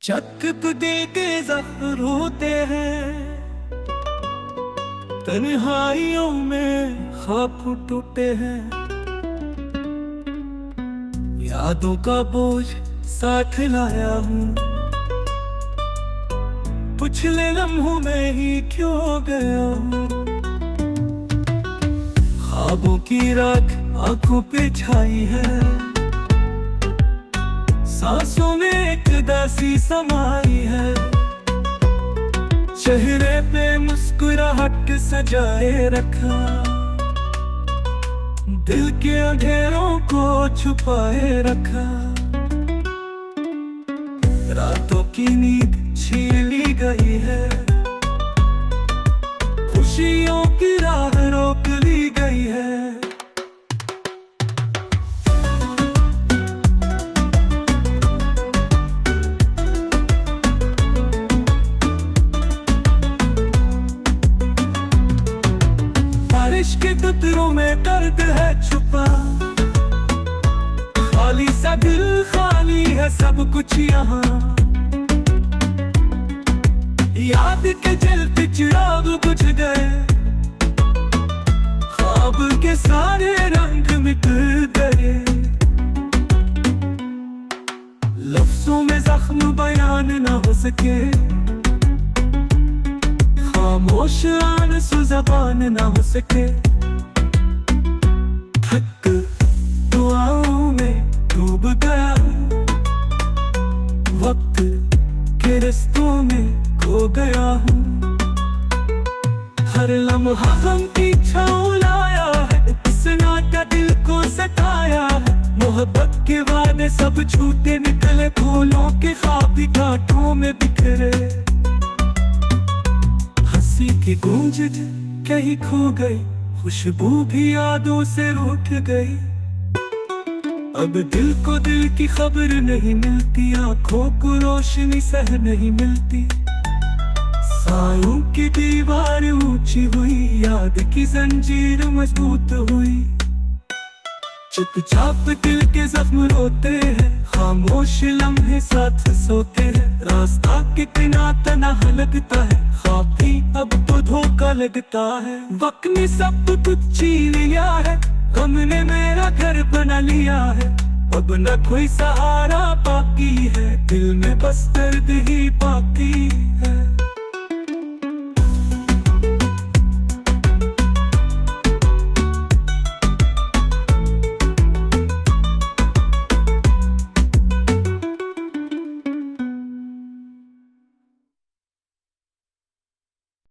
चक दे के ज़ख्र होते हैं, तन्हाइयों में ख्वाब टूटे हैं। यादों का बोझ साथ लाया हूँ, पिछले लम्हों में ही क्यों गया हूँ। ख्वाबों की राख आंखों पे छाई है, सांसों में एक दासी समाई है। चेहरे पे मुस्कुराहट सजाए रखा, दिल के अंधेरों को छुपाए रखा। रातों की नींद छीन ली गई है, खुशियों की राह रोक ली गई है। बारिश के कतरों में दर्द है छुपा, खाली सा दिल, खाली है सब कुछ यहाँ। याद के जलते चिराग बुझ गए, ख्वाब के सारे रंग मिट गए। लफ्जों में जख्म बयान न हो सके, खामोश आंसू ज़बान न हो सके। थक दुआओं में डूब गया, वक्त के रिश्तों में खो गया हूँ। हर लम्हा गम की छाँव लाया है, सन्नाटा दिल को सताया है। मोहब्बत के वादे सब झूठे निकले, फूलों के ख्वाब घाटों में बिखरे। हंसी की गूंज कहीं खो गई, खुशबू भी यादों से रूठ गई। अब दिल को दिल की खबर नहीं मिलती, आंखों को रोशनी सह नहीं मिलती। सायों की दीवार ऊंची हुई, याद की जंजीर मजबूत हुई। चुपचाप दिल के जख्म रोते हैं, खामोश लम्हे साथ सोते हैं। रास्ता कितना तन्हा लगता है, ख्वाब भी अब तो धोखा लगता है। वक्त ने सब कुछ छीन लिया है, गम ने मेरा घर बना लिया है। अब न कोई सहारा बाकी है, दिल में बस दर्द ही बाकी।